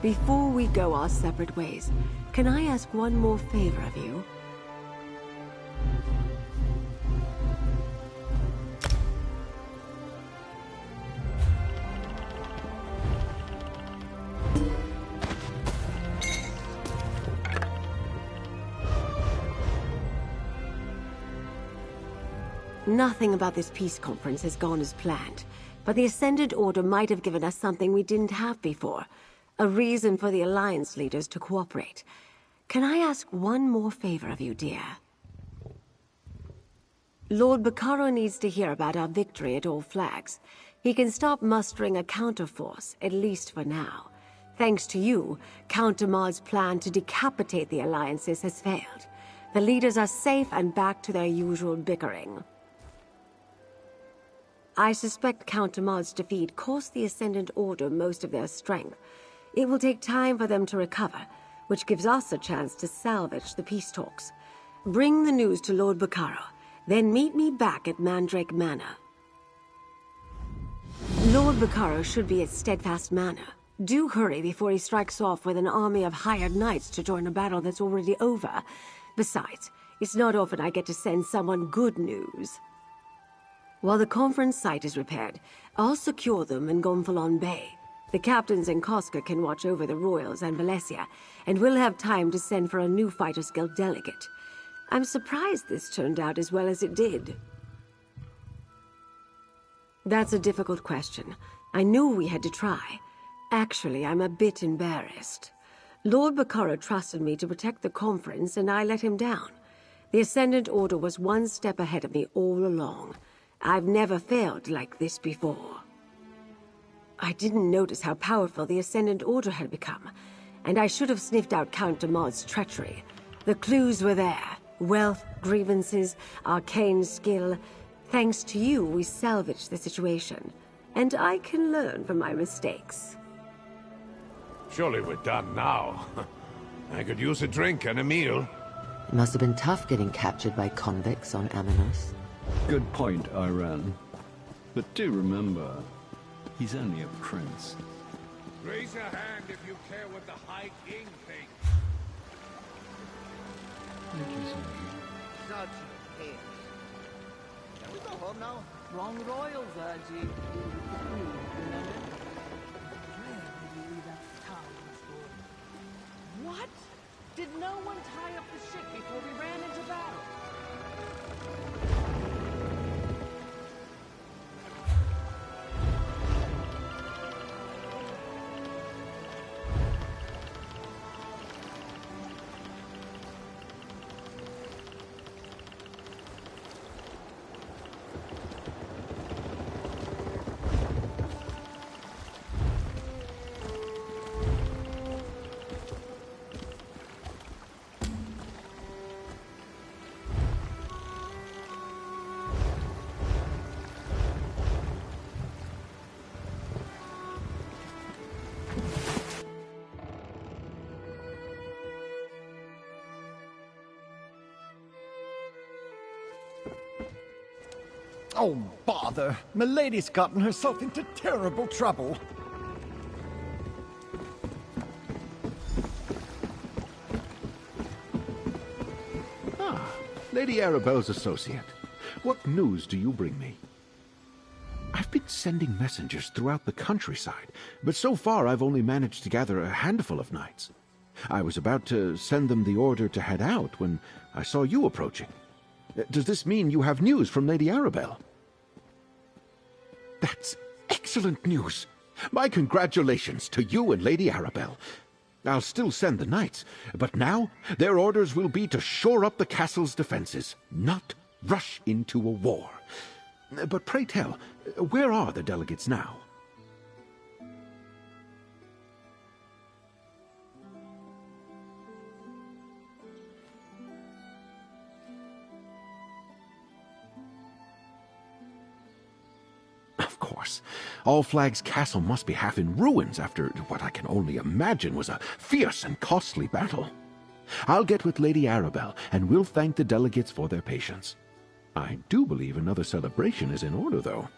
Before we go our separate ways, can I ask one more favor of you? Nothing about this peace conference has gone as planned, but the Ascendant Order might have given us something we didn't have before. A reason for the Alliance leaders to cooperate. Can I ask one more favor of you, dear? Lord Bacaro needs to hear about our victory at All Flags. He can stop mustering a counterforce, at least for now. Thanks to you, Count Damar's plan to decapitate the Alliances has failed. The leaders are safe and back to their usual bickering. I suspect Count Damar's defeat cost the Ascendant Order most of their strength. It will take time for them to recover, which gives us a chance to salvage the peace talks. Bring the news to Lord Bacaro, then meet me back at Mandrake Manor. Lord Bacaro should be at Steadfast Manor. Do hurry before he strikes off with an army of hired knights to join a battle that's already over. Besides, it's not often I get to send someone good news. While the conference site is repaired, I'll secure them in Gonfalon Bay. The captains in Koska can watch over the Royals and Valencia, and we'll have time to send for a new Fighters Guild delegate. I'm surprised this turned out as well as it did. That's a difficult question. I knew we had to try. Actually, I'm a bit embarrassed. Lord Bacaro trusted me to protect the conference, and I let him down. The Ascendant Order was one step ahead of me all along. I've never failed like this before. I didn't notice how powerful the Ascendant Order had become, and I should have sniffed out Count Damar's treachery. The clues were there. Wealth, grievances, arcane skill. Thanks to you, we salvaged the situation. And I can learn from my mistakes. Surely we're done now. I could use a drink and a meal. It must have been tough getting captured by convicts on Aminos. Good point, Iran. But do remember, he's only a prince. Raise a hand if you care what the High King thinks. Thank you, sir. Such a hit. Can we go home now? Wrong royals, Archie. Remember? Where did you leave that towering story? What? Did no one tie up the ship before we ran into battle? Oh, bother! Milady's gotten herself into terrible trouble. Ah, Lady Arabelle's associate. What news do you bring me? I've been sending messengers throughout the countryside, but so far I've only managed to gather a handful of knights. I was about to send them the order to head out when I saw you approaching. Does this mean you have news from Lady Arabelle? That's excellent news. My congratulations to you and Lady Arabelle. I'll still send the knights, but now their orders will be to shore up the castle's defenses, not rush into a war. But pray tell, where are the delegates now? Of course. All Flags Castle must be half in ruins after what I can only imagine was a fierce and costly battle. I'll get with Lady Arabelle, and we'll thank the delegates for their patience. I do believe another celebration is in order, though.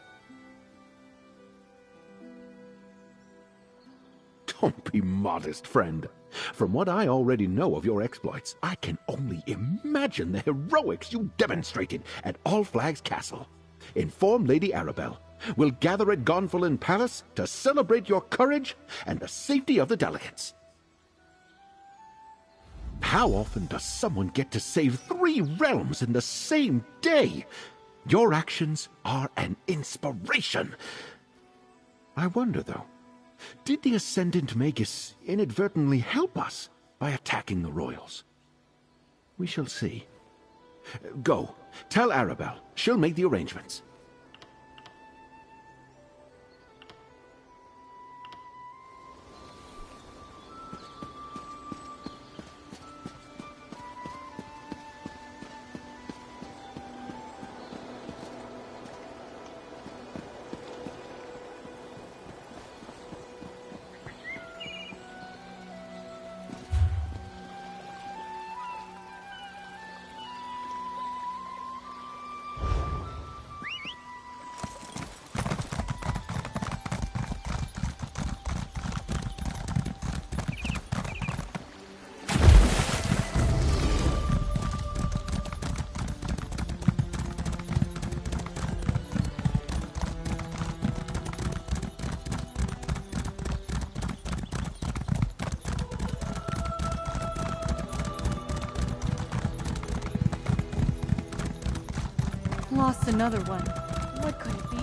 Don't be modest, friend. From what I already know of your exploits, I can only imagine the heroics you demonstrated at All Flags Castle. Inform Lady Arabelle. We'll gather at Gonfalon Palace to celebrate your courage and the safety of the delegates. How often does someone get to save 3 realms in the same day? Your actions are an inspiration. I wonder, though, did the Ascendant Magus inadvertently help us by attacking the royals? We shall see. Go, tell Arabelle. She'll make the arrangements. Lost another one. What could it be?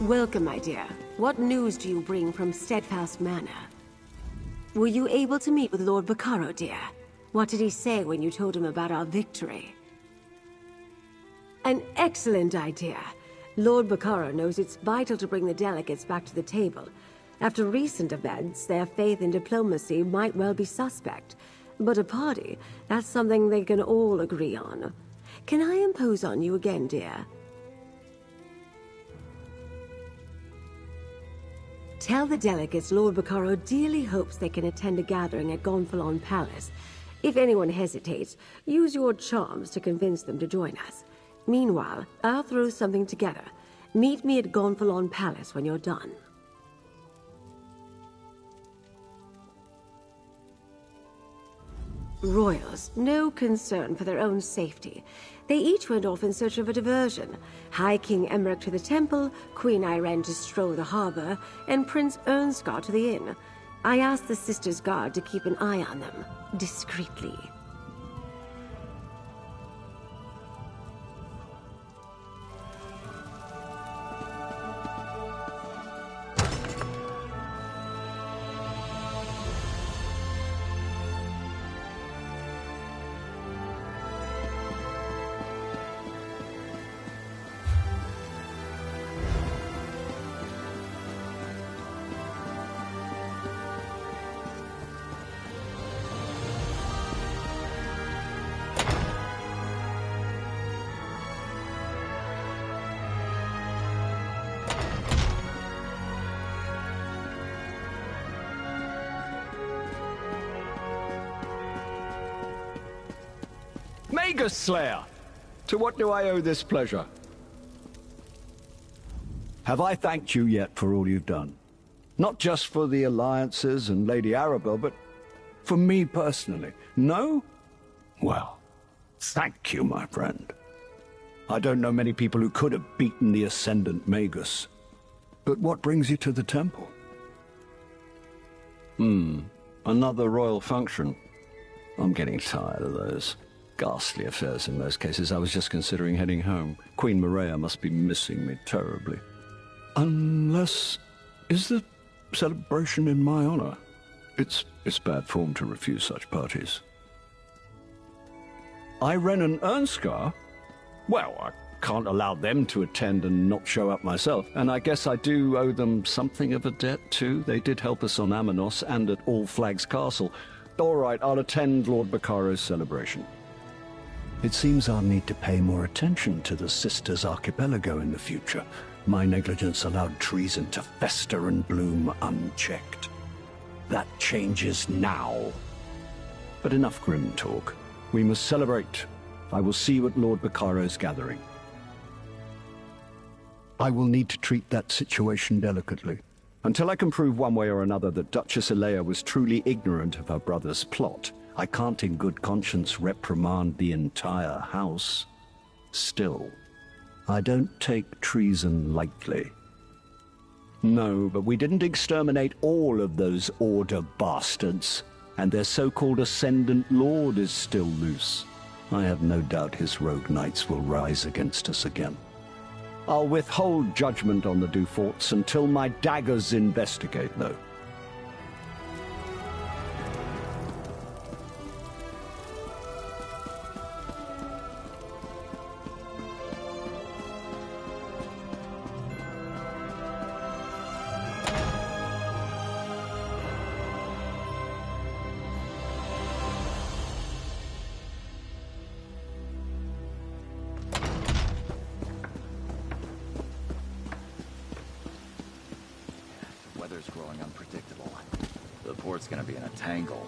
Welcome, my dear. What news do you bring from Steadfast Manor? Were you able to meet with Lord Baccaro, dear? What did he say when you told him about our victory? An excellent idea. Lord Baccaro knows it's vital to bring the delegates back to the table. After recent events, their faith in diplomacy might well be suspect. But a party, that's something they can all agree on. Can I impose on you again, dear? Tell the delegates Lord Baccaro dearly hopes they can attend a gathering at Gonfalon Palace. If anyone hesitates, use your charms to convince them to join us. Meanwhile, I'll throw something together. Meet me at Gonfalon Palace when you're done. Royals, no concern for their own safety. They each went off in search of a diversion. High King Emmerich to the temple, Queen Irene to stroll the harbor, and Prince Ernskar to the inn. I asked the Sisters' Guard to keep an eye on them, discreetly. Magus Slayer! To what do I owe this pleasure? Have I thanked you yet for all you've done? Not just for the alliances and Lady Arabelle, but for me personally. No? Well, thank you, my friend. I don't know many people who could have beaten the Ascendant Magus. But what brings you to the temple? Another royal function. I'm getting tired of those ghastly affairs in most cases. I was just considering heading home. Queen Maria must be missing me terribly. Unless... is the celebration in my honor? It's bad form to refuse such parties. Irene and Ernskar? Well, I can't allow them to attend and not show up myself. And I guess I do owe them something of a debt, too. They did help us on Amanos and at All Flags Castle. All right, I'll attend Lord Baccaro's celebration. It seems I'll need to pay more attention to the Sisters Archipelago in the future. My negligence allowed treason to fester and bloom unchecked. That changes now. But enough grim talk. We must celebrate. I will see you at Lord Baccaro's gathering. I will need to treat that situation delicately. Until I can prove one way or another that Duchess Elea was truly ignorant of her brother's plot, I can't in good conscience reprimand the entire house. Still, I don't take treason lightly. No, but we didn't exterminate all of those Order bastards, and their so-called Ascendant Lord is still loose. I have no doubt his rogue knights will rise against us again. I'll withhold judgment on the Duforts until my daggers investigate, though. Weather's growing unpredictable. The port's gonna be in a tangle.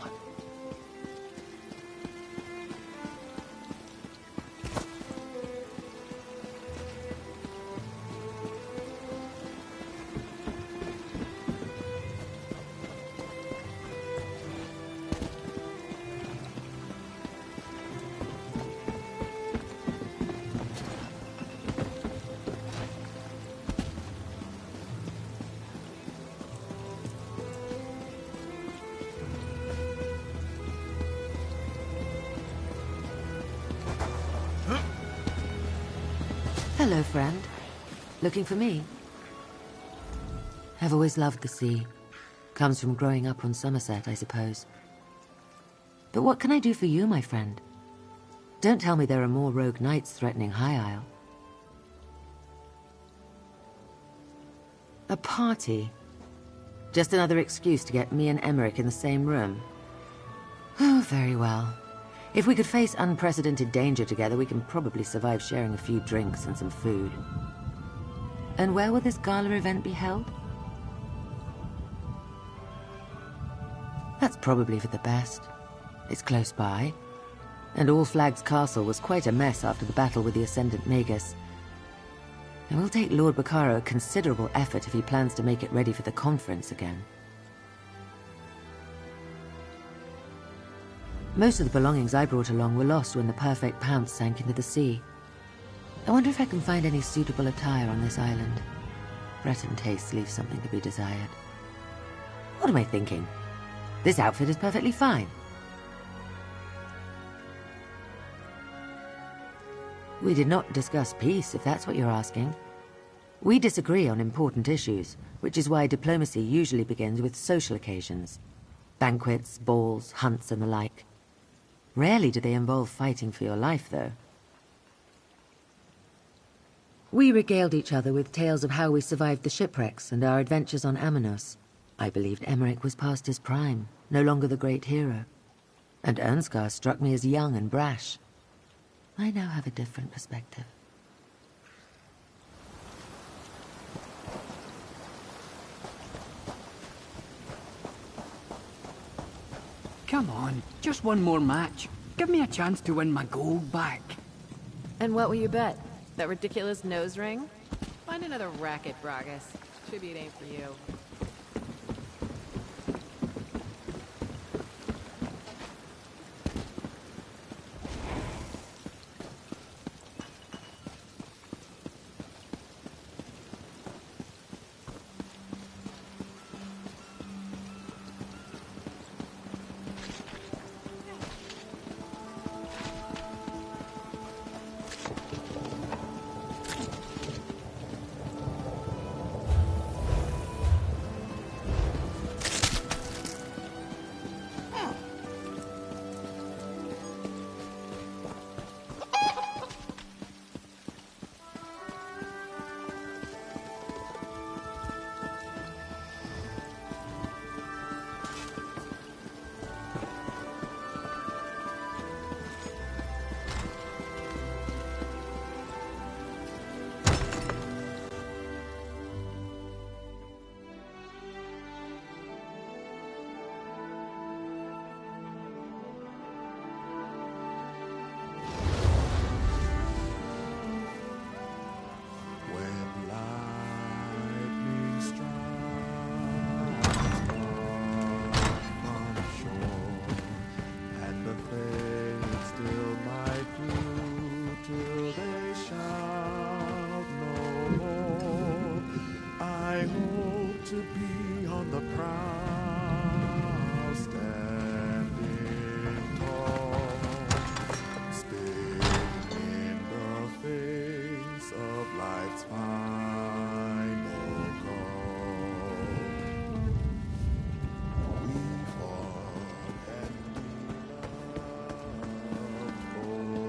Hello, friend. Looking for me? I've always loved the sea. Comes from growing up on Somerset, I suppose. But what can I do for you, my friend? Don't tell me there are more rogue knights threatening High Isle. A party? Just another excuse to get me and Emmerich in the same room? Oh, very well. If we could face unprecedented danger together, we can probably survive sharing a few drinks and some food. And where will this gala event be held? That's probably for the best. It's close by. And All Flags Castle was quite a mess after the battle with the Ascendant Magus. It will take Lord Baccaro a considerable effort if he plans to make it ready for the conference again. Most of the belongings I brought along were lost when the perfect pounce sank into the sea. I wonder if I can find any suitable attire on this island. Breton tastes leave something to be desired. What am I thinking? This outfit is perfectly fine. We did not discuss peace, if that's what you're asking. We disagree on important issues, which is why diplomacy usually begins with social occasions. Banquets, balls, hunts, and the like. Rarely do they involve fighting for your life, though. We regaled each other with tales of how we survived the shipwrecks and our adventures on Amanos. I believed Emmerich was past his prime, no longer the great hero. And Ernskar struck me as young and brash. I now have a different perspective. Come on, just one more match. Give me a chance to win my gold back. And what will you bet? That ridiculous nose ring? Find another racket, Bragus. Tribute ain't for you.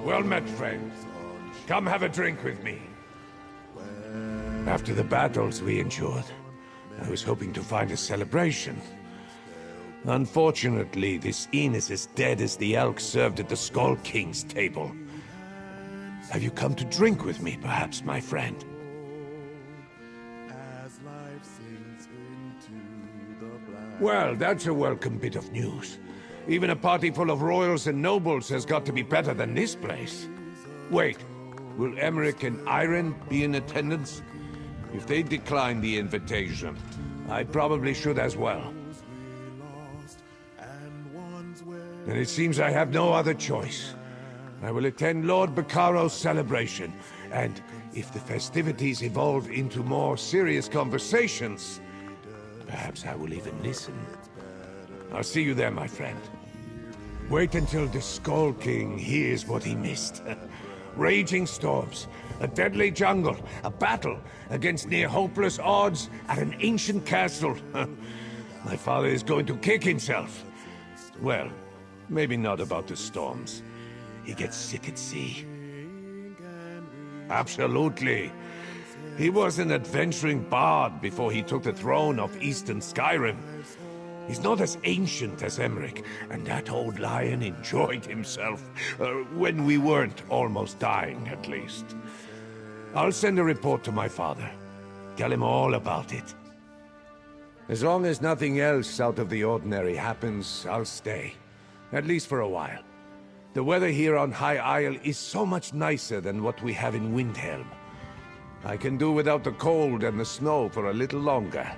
Well met, friend. Come have a drink with me. After the battles we endured, I was hoping to find a celebration. Unfortunately, this inn is as dead as the elk served at the Skull King's table. Have you come to drink with me, perhaps, my friend? Well, that's a welcome bit of news. Even a party full of royals and nobles has got to be better than this place. Wait, will Emmerich and Iron be in attendance? If they decline the invitation, I probably should as well. And it seems I have no other choice. I will attend Lord Baccaro's celebration, and if the festivities evolve into more serious conversations, perhaps I will even listen. I'll see you there, my friend. Wait until the Skull King hears what he missed. Raging storms, a deadly jungle, a battle against near-hopeless odds at an ancient castle. My father is going to kick himself. Well, maybe not about the storms. He gets sick at sea. Absolutely. He was an adventuring bard before he took the throne of Eastern Skyrim. He's not as ancient as Emmerich, and that old lion enjoyed himself. When we weren't almost dying, at least. I'll send a report to my father. Tell him all about it. As long as nothing else out of the ordinary happens, I'll stay. At least for a while. The weather here on High Isle is so much nicer than what we have in Windhelm. I can do without the cold and the snow for a little longer.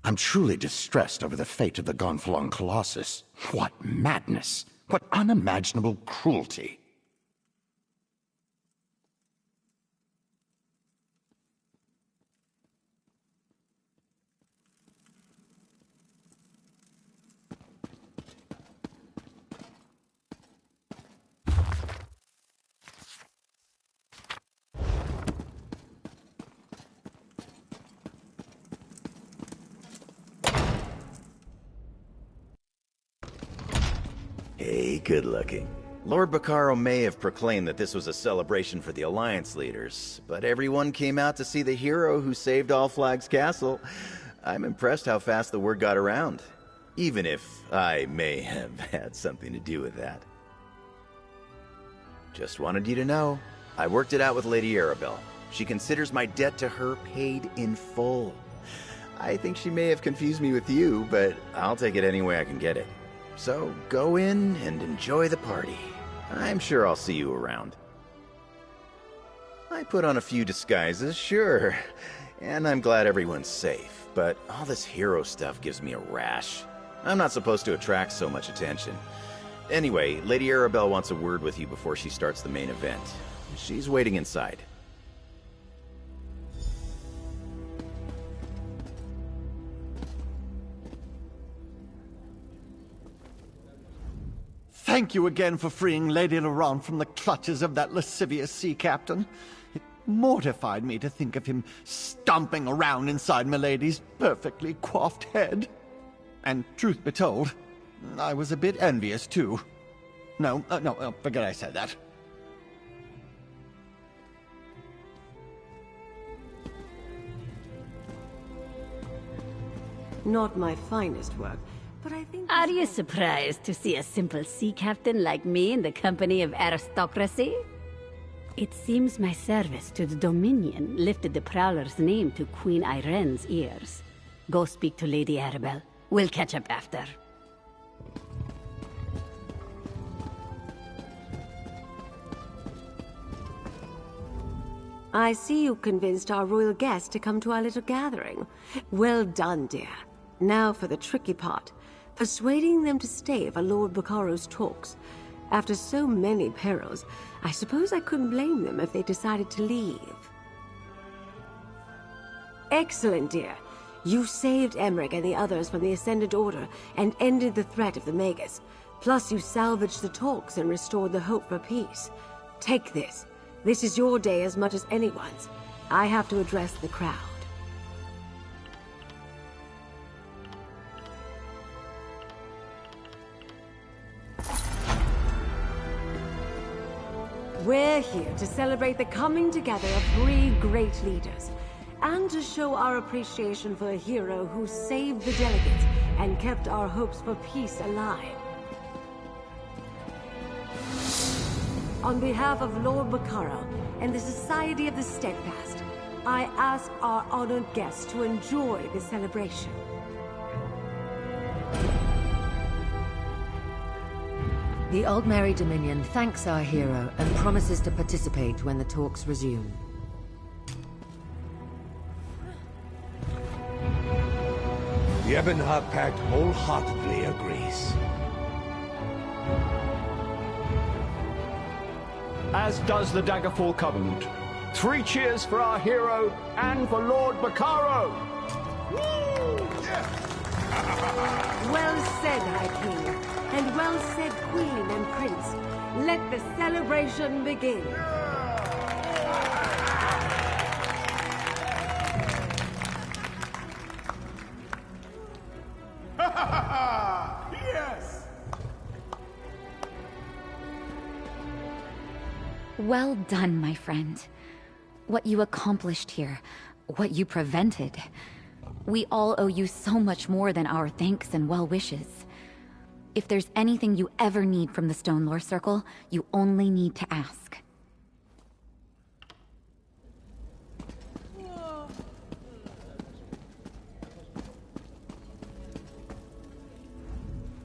I'm truly distressed over the fate of the Gonfalon Colossus. What madness! What unimaginable cruelty! Hey, good looking. Lord Baccaro may have proclaimed that this was a celebration for the Alliance leaders, but everyone came out to see the hero who saved All Flags Castle. I'm impressed how fast the word got around, even if I may have had something to do with that. Just wanted you to know, I worked it out with Lady Arabelle. She considers my debt to her paid in full. I think she may have confused me with you, but I'll take it any way I can get it. So go in and enjoy the party. I'm sure I'll see you around. I put on a few disguises, sure, and I'm glad everyone's safe, but all this hero stuff gives me a rash. I'm not supposed to attract so much attention. Anyway, Lady Arabelle wants a word with you before she starts the main event. She's waiting inside. Thank you again for freeing Lady Laurent from the clutches of that lascivious sea captain. It mortified me to think of him stomping around inside Milady's perfectly coiffed head. And truth be told, I was a bit envious too. No, forget I said that. Not my finest work, but I think... Are you surprised to see a simple sea captain like me in the company of aristocracy? It seems my service to the Dominion lifted the Prowler's name to Queen Irene's ears. Go speak to Lady Arabelle. We'll catch up after. I see you convinced our royal guests to come to our little gathering. Well done, dear. Now for the tricky part. Persuading them to stay for Lord Baccaro's talks. After so many perils, I suppose I couldn't blame them if they decided to leave. Excellent, dear. You saved Emmerich and the others from the Ascendant Order and ended the threat of the Magus. Plus, you salvaged the talks and restored the hope for peace. Take this. This is your day as much as anyone's. I have to address the crowd. We're here to celebrate the coming together of 3 great leaders, and to show our appreciation for a hero who saved the delegates and kept our hopes for peace alive. On behalf of Lord Baccaro and the Society of the Steadfast, I ask our honored guests to enjoy the celebration. The Aldmeri Dominion thanks our hero and promises to participate when the talks resume. The Ebonheart Pact wholeheartedly agrees. As does the Daggerfall Covenant. 3 cheers for our hero and for Lord Baccaro! Well said, High King, and well said, Queen and Prince. Let the celebration begin. Yes! Well done, my friend. What you accomplished here, what you prevented. We all owe you so much more than our thanks and well wishes. If there's anything you ever need from the Stonelore Circle, you only need to ask.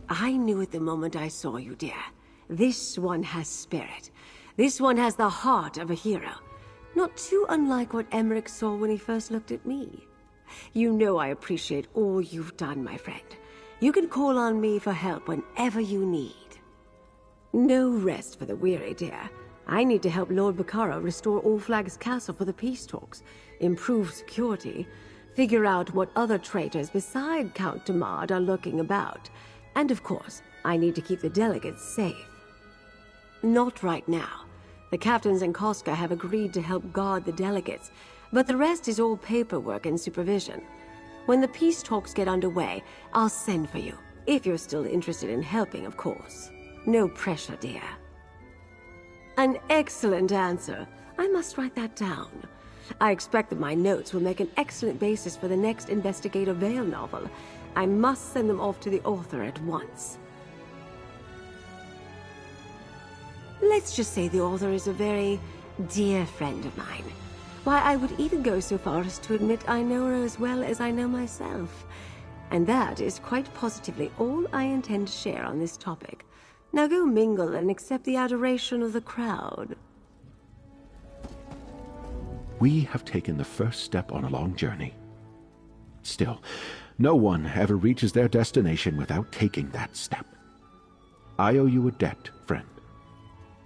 I knew at the moment I saw you, dear. This one has spirit. This one has the heart of a hero. Not too unlike what Emmerich saw when he first looked at me. You know I appreciate all you've done, my friend. You can call on me for help whenever you need. No rest for the weary, dear. I need to help Lord Baccara restore All Flags Castle for the peace talks, improve security, figure out what other traitors beside Count Damard are lurking about, and of course, I need to keep the delegates safe. Not right now. The captains and Koska have agreed to help guard the delegates, but the rest is all paperwork and supervision. When the peace talks get underway, I'll send for you, if you're still interested in helping, of course. No pressure, dear. An excellent answer. I must write that down. I expect that my notes will make an excellent basis for the next Investigator Vale novel. I must send them off to the author at once. Let's just say the author is a very dear friend of mine. Why, I would even go so far as to admit I know her as well as I know myself. And that is quite positively all I intend to share on this topic. Now go mingle and accept the adoration of the crowd. We have taken the first step on a long journey. Still, no one ever reaches their destination without taking that step. I owe you a debt, friend.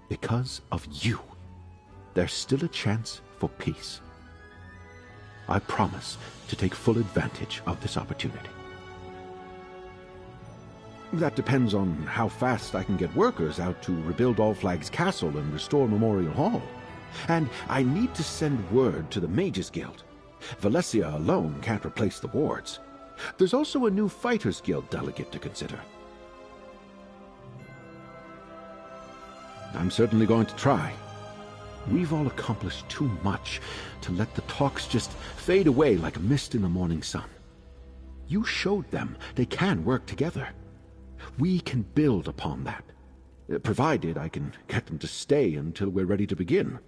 Because of you, there's still a chance for peace. I promise to take full advantage of this opportunity. That depends on how fast I can get workers out to rebuild All Flags Castle and restore Memorial Hall. And I need to send word to the Mages Guild. Valencia alone can't replace the wards. There's also a new Fighters Guild delegate to consider. I'm certainly going to try. We've all accomplished too much to let the talks just fade away like a mist in the morning sun. You showed them they can work together. We can build upon that, provided I can get them to stay until we're ready to begin.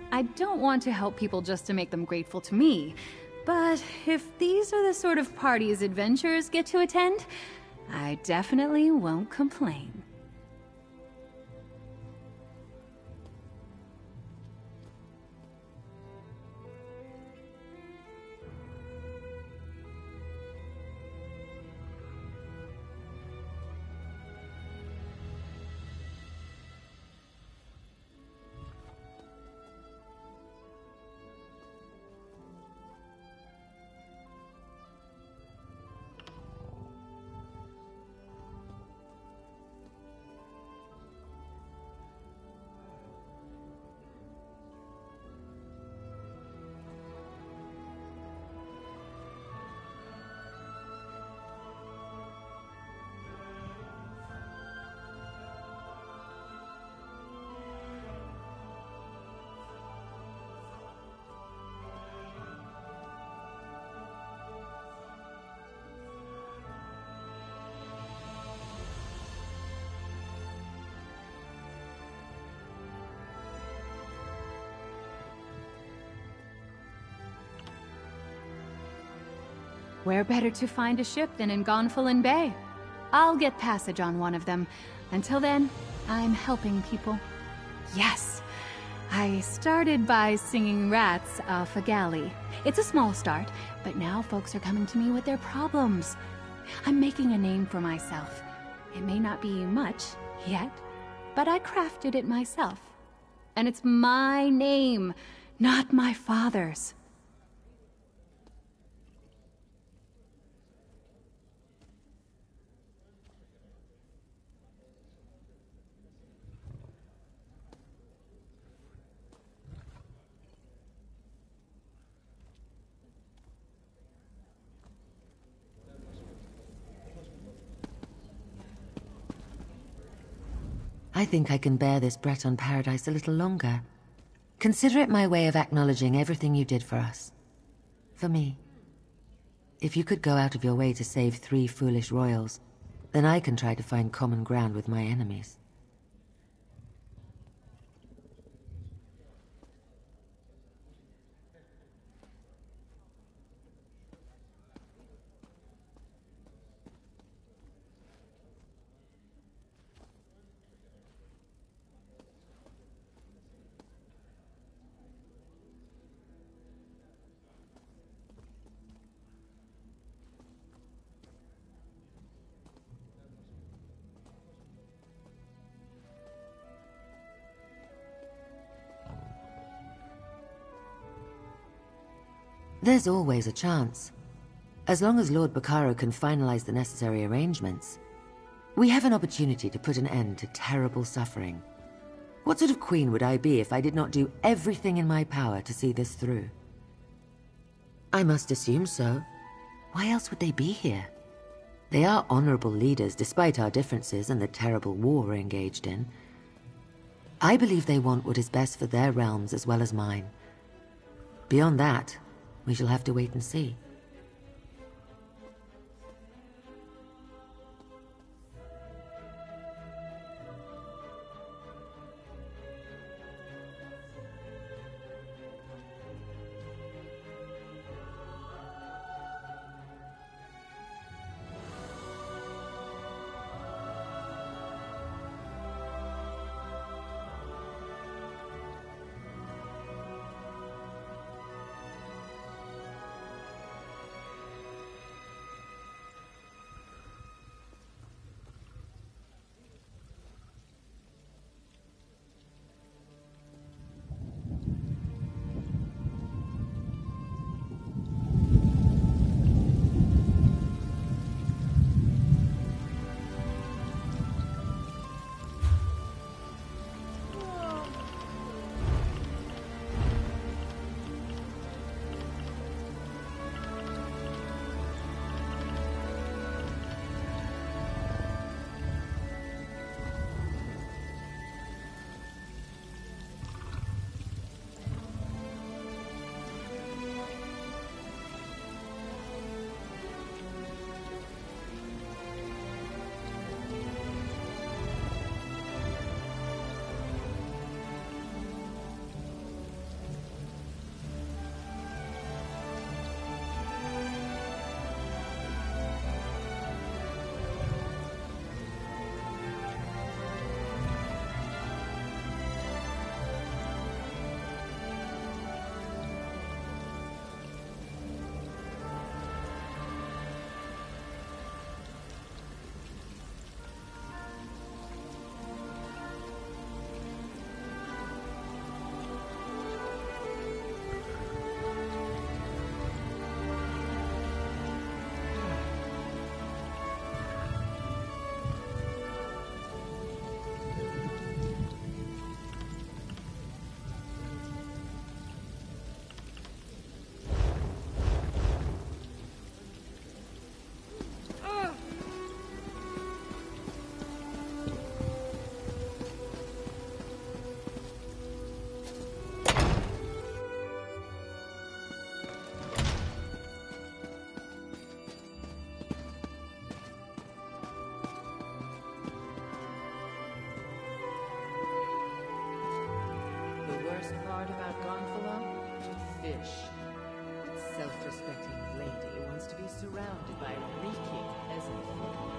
I don't want to help people just to make them grateful to me, but if these are the sort of parties adventurers get to attend, I definitely won't complain. Where better to find a ship than in Gonfalon Bay? I'll get passage on one of them. Until then, I'm helping people. Yes, I started by singing rats off a galley. It's a small start, but now folks are coming to me with their problems. I'm making a name for myself. It may not be much yet, but I crafted it myself. And it's my name, not my father's. I think I can bear this Breton paradise a little longer. Consider it my way of acknowledging everything you did for us. For me. If you could go out of your way to save 3 foolish royals, then I can try to find common ground with my enemies. There's always a chance. As long as Lord Bacaro can finalize the necessary arrangements, we have an opportunity to put an end to terrible suffering. What sort of queen would I be if I did not do everything in my power to see this through? I must assume so. Why else would they be here? They are honorable leaders despite our differences and the terrible war we're engaged in. I believe they want what is best for their realms as well as mine. Beyond that, we shall have to wait and see. Part about Gonfalon? Fish. Self-respecting lady wants to be surrounded by reeking peasant folk.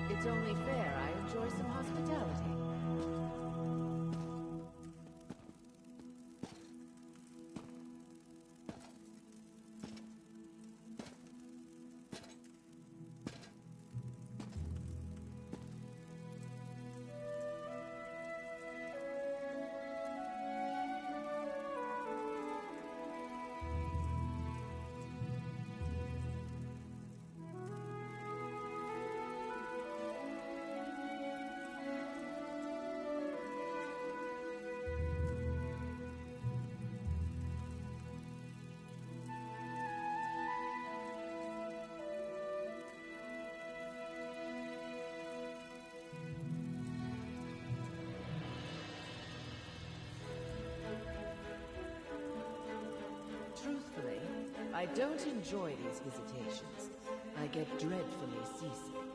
It's only fair I enjoy some hospitality. I don't enjoy these visitations. I get dreadfully seasick.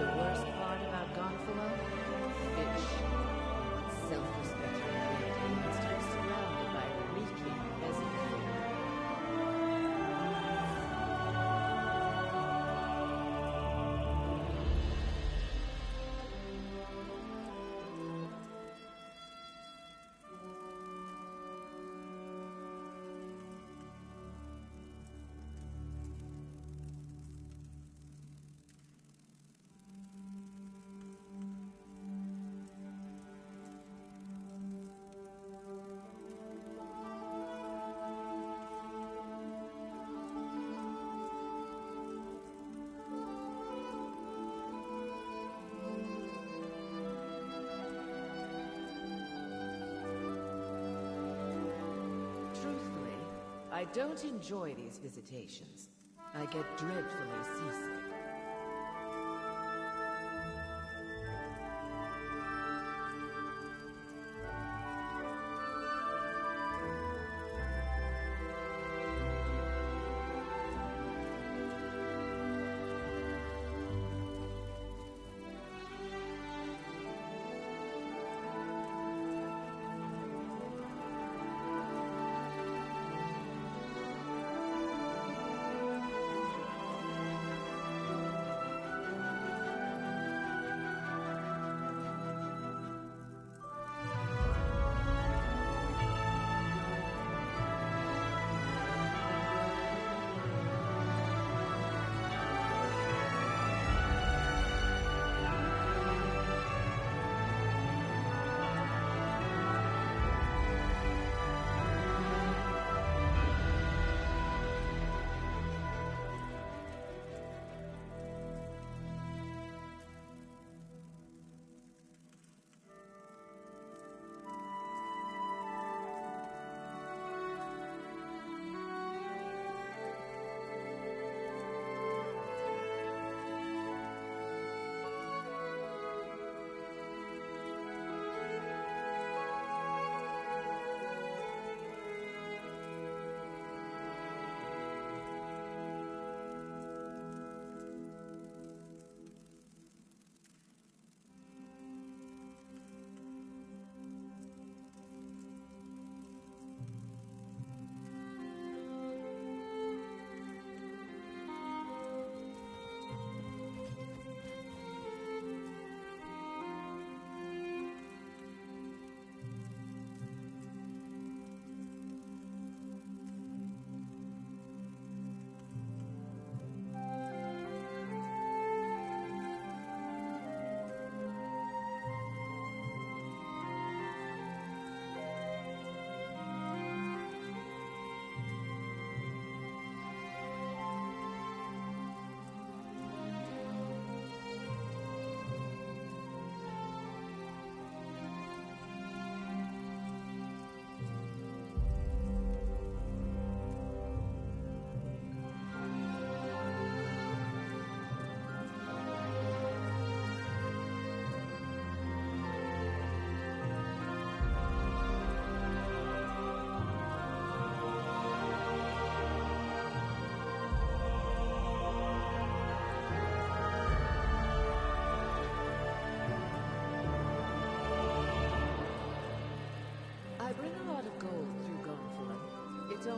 The worst part about Gonfalo? Fish. Self-respecting Great monsters surrounded by reeking peasant folk. Truthfully, I don't enjoy these visitations. I get dreadfully seasick.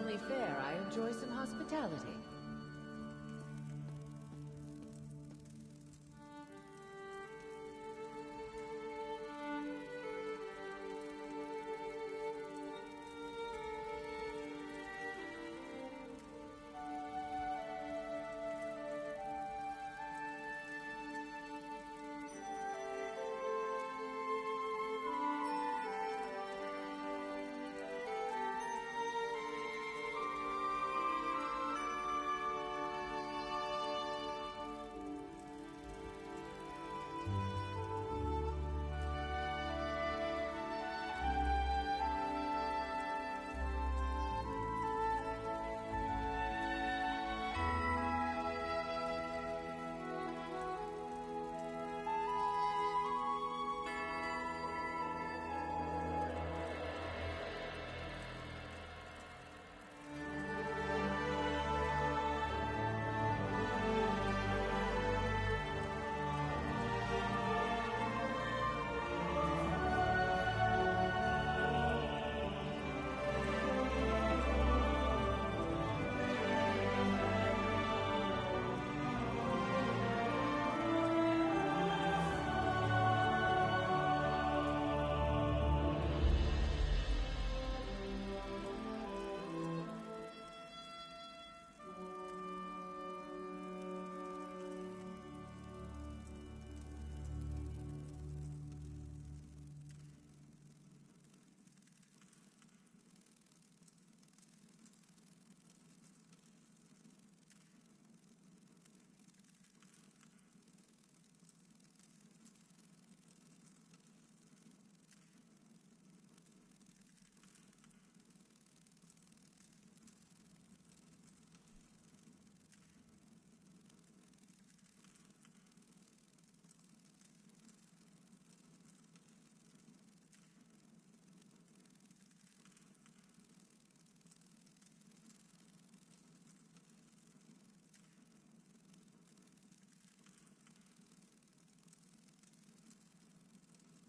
only fair I enjoy some hospitality.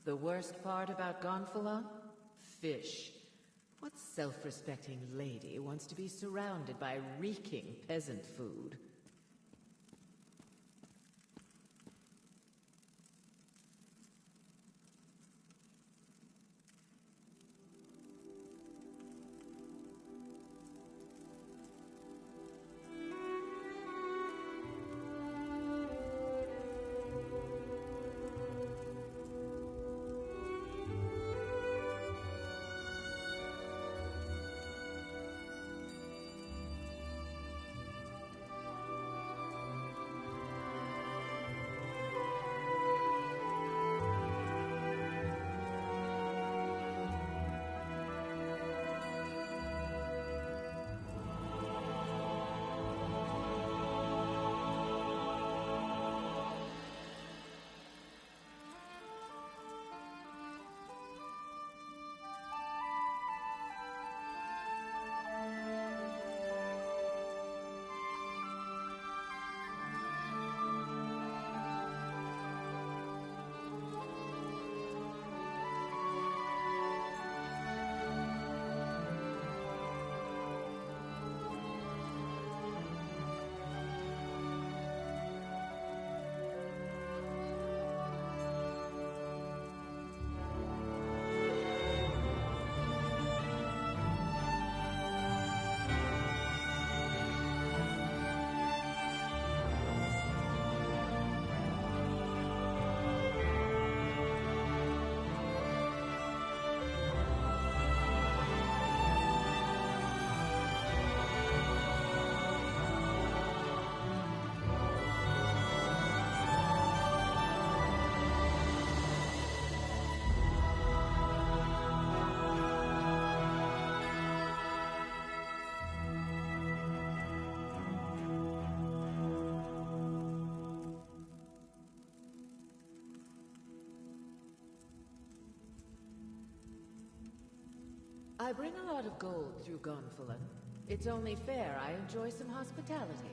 The worst part about Gonfalon? Fish. What self-respecting lady wants to be surrounded by reeking peasant food? I bring a lot of gold through Gonfalon. It's only fair I enjoy some hospitality.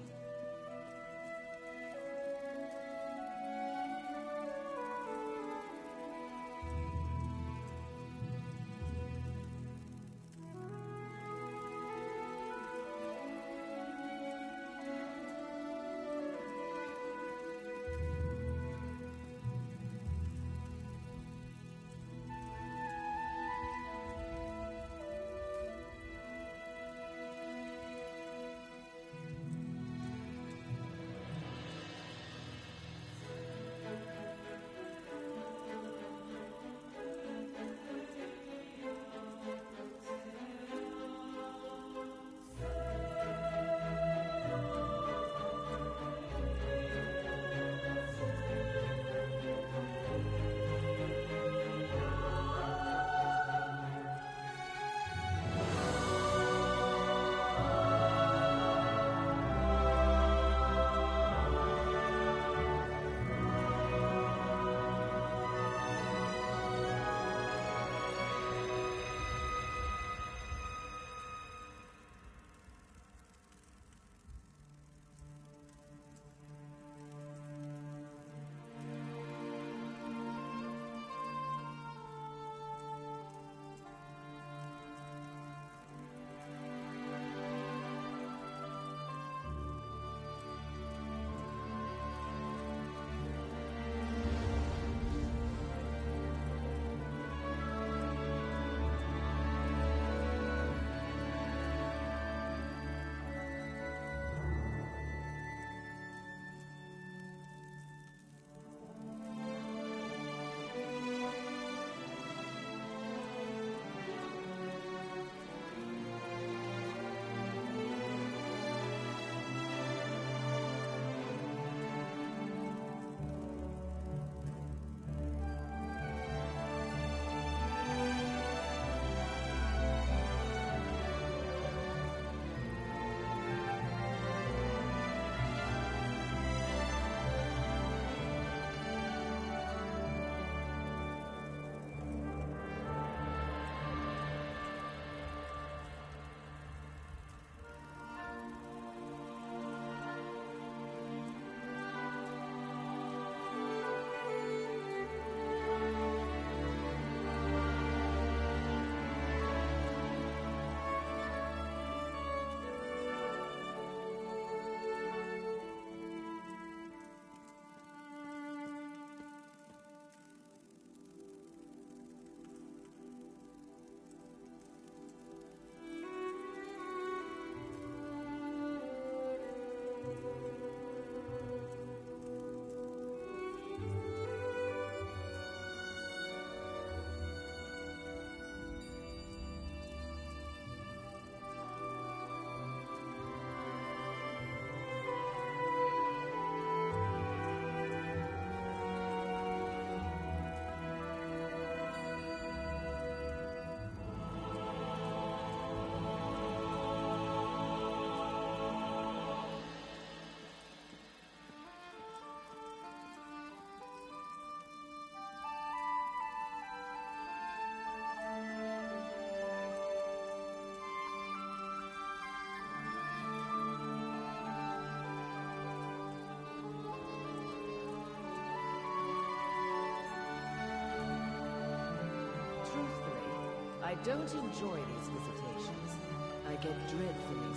I don't enjoy these visitations. I get dreadfully